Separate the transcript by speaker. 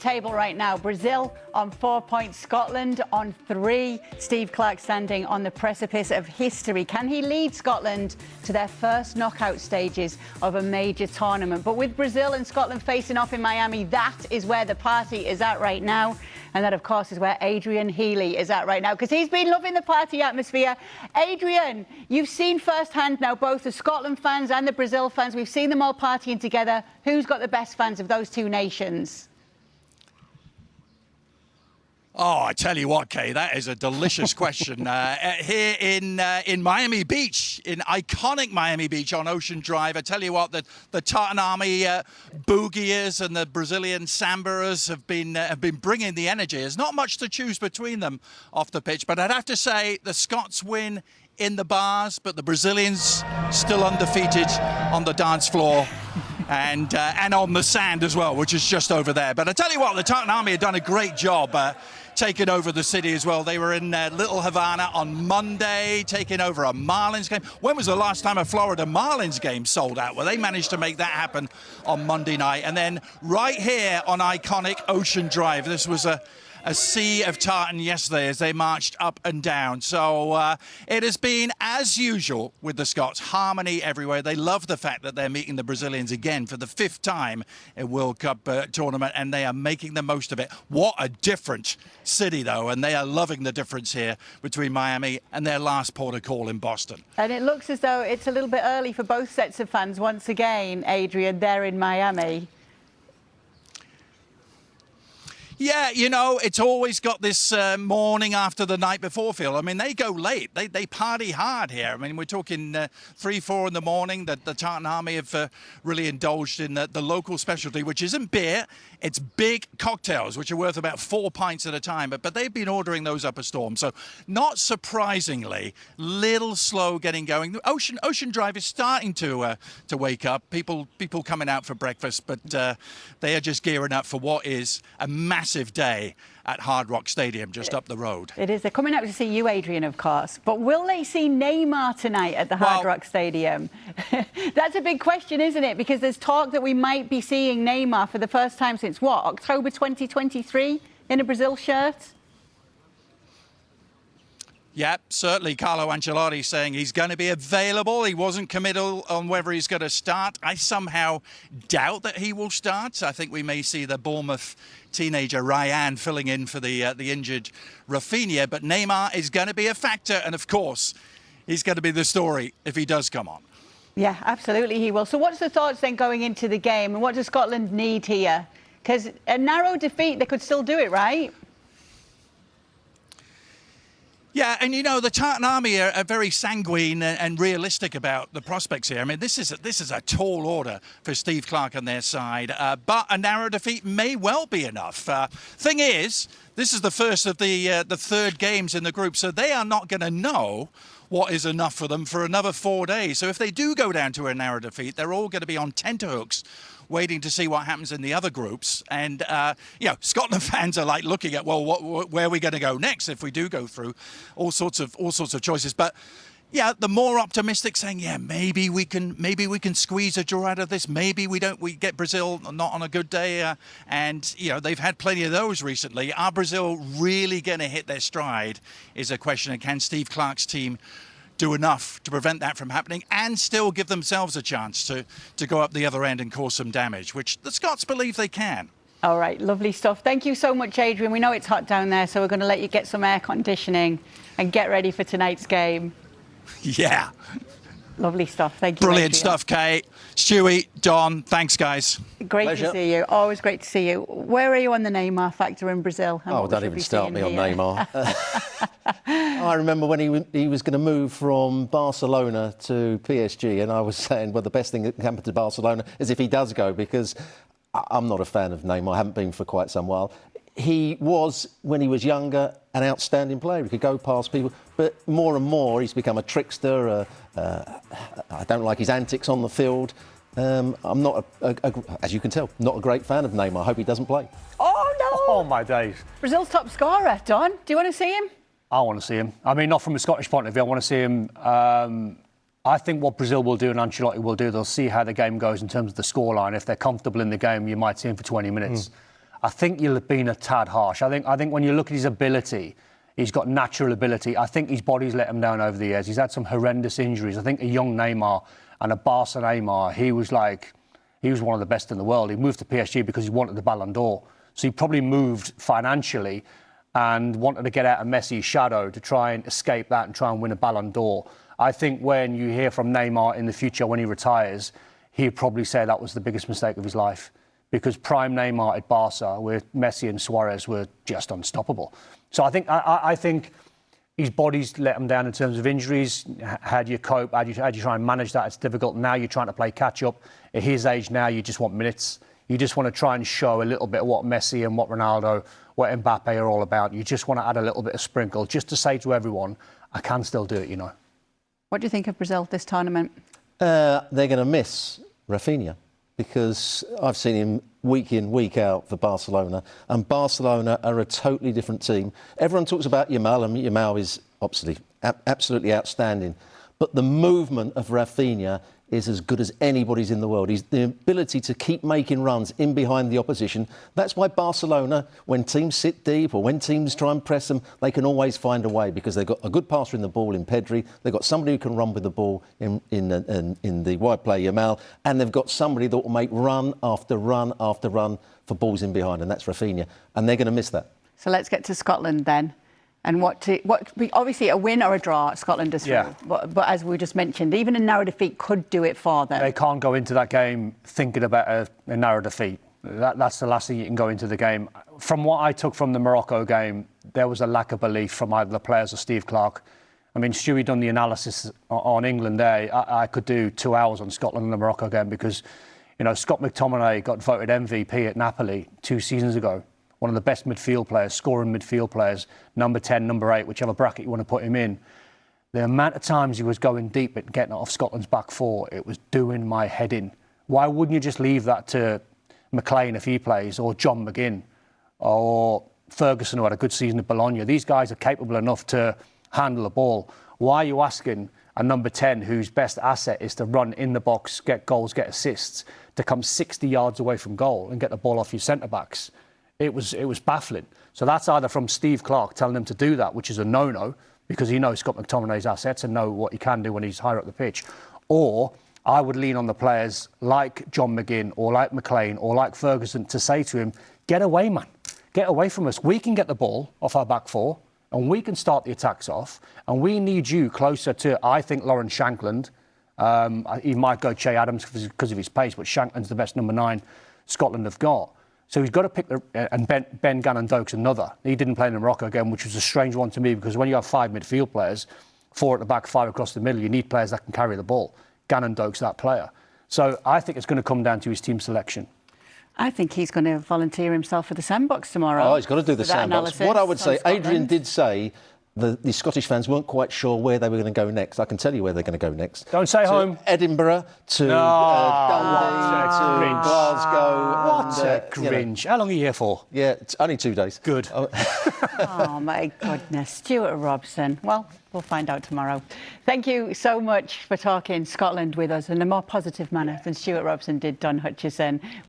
Speaker 1: table right now. Brazil on 4 points, Scotland on 3. Steve Clarke standing on the precipice of history. Can he lead Scotland to their first knockout stages of a major tournament? But with Brazil and Scotland facing off in Miami, that is where the party is at right now. And that, of course, is where Adrian Healy is at right now, because he's been loving the party atmosphere. Adrian, you've seen firsthand now both the Scotland fans and the Brazil fans. We've seen them all partying together. Who's got the best fans of those two nations?
Speaker 2: Oh, I tell you what, Kay, that is a delicious question. Here in Miami Beach, in iconic Miami Beach on Ocean Drive, I tell you what, the Tartan Army boogiers and the Brazilian sambaers have been bringing the energy. There's not much to choose between them off the pitch, but I'd have to say the Scots win in the bars, but the Brazilians still undefeated on the dance floor. And on the sand as well, which is just over there. But I tell you what, the Tartan Army have done a great job taking over the city as well. They were in Little Havana on Monday, taking over a Marlins game. When was the last time a Florida Marlins game sold out? Well, they managed to make that happen on Monday night. And then right here on iconic Ocean Drive, this was a sea of tartan yesterday as they marched up and down. So it has been, as usual, with the Scots, harmony everywhere. They love the fact that they're meeting the Brazilians again for the 5th time in World Cup tournament, and they are making the most of it. What a different city, though, and they are loving the difference here between Miami and their last port of call in Boston.
Speaker 1: And it looks as though it's a little bit early for both sets of fans once again, Adrian, there in Miami.
Speaker 2: Yeah, you know, it's always got this morning after the night before feel. I mean, they go late. They party hard here. I mean, we're talking 3, 4 in the morning. The Tartan Army have really indulged in the local specialty, which isn't beer. It's big cocktails, which are worth about 4 pints at a time. But they've been ordering those up a storm. So not surprisingly, little slow getting going. Ocean Drive is starting to wake up. People coming out for breakfast, but they are just gearing up for what is a massive day at Hard Rock Stadium just up the road.
Speaker 1: It is. They're coming out to see you, Adrian, of course. But will they see Neymar tonight at the Hard Rock Stadium? That's a big question, isn't it? Because there's talk that we might be seeing Neymar for the first time since, what, October 2023 in a Brazil shirt?
Speaker 2: Yeah, certainly Carlo Ancelotti saying he's going to be available. He wasn't committal on whether he's going to start. I somehow doubt that he will start. I think we may see the Bournemouth teenager Ryan filling in for the injured Rafinha. But Neymar is going to be a factor. And, of course, he's going to be the story if he does come on.
Speaker 1: Yeah, absolutely he will. So what's the thoughts then going into the game? And what does Scotland need here? Because a narrow defeat, they could still do it, right?
Speaker 2: Yeah, and you know, the Tartan Army are very sanguine and realistic about the prospects here. I mean, this is a tall order for Steve Clarke on their side, but a narrow defeat may well be enough. Thing is, this is the first of the 3rd games in the group, so they are not going to know what is enough for them for another 4 days. So if they do go down to a narrow defeat, they're all going to be on tenterhooks waiting to see what happens in the other groups. And, you know, Scotland fans are like looking at, well, where are we going to go next if we do go through all sorts of choices. But, yeah, the more optimistic saying, yeah, maybe we can squeeze a draw out of this. Maybe we get Brazil not on a good day. And, you know, they've had plenty of those recently. Are Brazil really going to hit their stride is a question. And can Steve Clarke's team do enough to prevent that from happening and still give themselves a chance to go up the other end and cause some damage, which the Scots believe they can.
Speaker 1: All right, lovely stuff. Thank you so much, Adrian. We know it's hot down there, so we're going to let you get some air conditioning and get ready for tonight's game.
Speaker 2: Yeah.
Speaker 1: Lovely stuff. Thank you,
Speaker 2: Brilliant
Speaker 1: Adrian.
Speaker 2: stuff, Kate. Stewie, Don, thanks, guys.
Speaker 1: Great
Speaker 3: Pleasure.
Speaker 1: to see you. Always great to see you. Where are you on the Neymar factor in Brazil?
Speaker 3: Oh, don't even start me on Neymar. I remember when he was going to move from Barcelona to PSG, and I was saying, well, the best thing that can happen to Barcelona is if he does go, because I'm not a fan of Neymar. I haven't been for quite some while. He was, when he was younger, an outstanding player. He could go past people. But more and more, he's become a trickster. I don't like his antics on the field. I'm not, as you can tell, not a great fan of Neymar. I hope he doesn't play.
Speaker 1: Oh, no.
Speaker 4: Oh, my days.
Speaker 1: Brazil's top scorer, Don. Do you want to see him?
Speaker 4: I want to see him. I mean, not from a Scottish point of view. I want to see him. I think what Brazil will do and Ancelotti will do, they'll see how the game goes in terms of the scoreline. If they're comfortable in the game, you might see him for 20 minutes. I think you'll have been a tad harsh. I think when you look at his ability, he's got natural ability. I think his body's let him down over the years. He's had some horrendous injuries. I think a young Neymar and a Barca Neymar, he was one of the best in the world. He moved to PSG because he wanted the Ballon d'Or. So he probably moved financially and wanted to get out of Messi's shadow to try and escape that and try and win a Ballon d'Or. I think when you hear from Neymar in the future when he retires, he'd probably say that was the biggest mistake of his life. Because prime Neymar at Barca, with Messi and Suarez, were just unstoppable. So I think his body's let him down in terms of injuries. How do you cope? How do you try and manage that? It's difficult. Now you're trying to play catch-up. At his age now, you just want minutes. You just want to try and show a little bit of what Messi and what Ronaldo, what Mbappe are all about. You just want to add a little bit of sprinkle, just to say to everyone, I can still do it, you know.
Speaker 1: What do you think of Brazil this tournament?
Speaker 3: They're going to miss Rafinha, because I've seen him week in, week out for Barcelona, and Barcelona are a totally different team. Everyone talks about Yamal, and Yamal is obviously absolutely outstanding, but the movement of Rafinha is as good as anybody's in the world. He's the ability to keep making runs in behind the opposition. That's why Barcelona, when teams sit deep or when teams try and press them, they can always find a way, because they've got a good passer in the ball in Pedri, they've got somebody who can run with the ball in the wide player Yamal, and they've got somebody that will make run after run after run for balls in behind, and that's Rafinha, and they're going to miss that.
Speaker 1: So let's get to Scotland then. And obviously a win or a draw, Scotland is through.
Speaker 4: Yeah.
Speaker 1: But as we just mentioned, even a narrow defeat could do it for them.
Speaker 4: They can't go into that game thinking about a narrow defeat. That's the last thing you can go into the game. From what I took from the Morocco game, there was a lack of belief from either the players or Steve Clarke. I mean, Stewie done the analysis on England there. I could do 2 hours on Scotland and the Morocco game, because, you know, Scott McTominay got voted MVP at Napoli 2 seasons ago. One of the best midfield players, scoring midfield players, number 10, number 8, whichever bracket you want to put him in. The amount of times he was going deep and getting it off Scotland's back four, it was doing my head in. Why wouldn't you just leave that to McLean if he plays, or John McGinn, or Ferguson, who had a good season at Bologna? These guys are capable enough to handle the ball. Why are you asking a number 10 whose best asset is to run in the box, get goals, get assists, to come 60 yards away from goal and get the ball off your centre-backs? It was baffling. So that's either from Steve Clarke telling them to do that, which is a no-no, because he knows Scott McTominay's assets and know what he can do when he's higher up the pitch. Or I would lean on the players like John McGinn or like McLean or like Ferguson to say to him, get away, man. Get away from us. We can get the ball off our back four and we can start the attacks off. And we need you closer to, I think, Lawrence Shankland. He might go Che Adams because of his pace, but Shankland's the best number 9 Scotland have got. So he's got to pick and Ben Gannon-Doak's another. He didn't play in the Morocco game, which was a strange one to me, because when you have 5 midfield players, 4 at the back, 5 across the middle, you need players that can carry the ball. Gannon-Doak's that player. So I think it's going to come down to his team selection.
Speaker 1: I think he's going to volunteer himself for the sandbox tomorrow.
Speaker 3: Oh, he's got to do the sandbox. What I would say, Adrian did say the Scottish fans weren't quite sure where they were going to go next. I can tell you where they're going to go next.
Speaker 4: Don't say home.
Speaker 3: Edinburgh, to Dundee, to Glasgow.
Speaker 4: What a cringe. How long are you here for?
Speaker 3: Yeah, it's only 2 days.
Speaker 4: Good.
Speaker 1: Oh, my goodness. Stuart Robson. Well, we'll find out tomorrow. Thank you so much for talking Scotland with us in a more positive manner than Stuart Robson did Don Hutchison.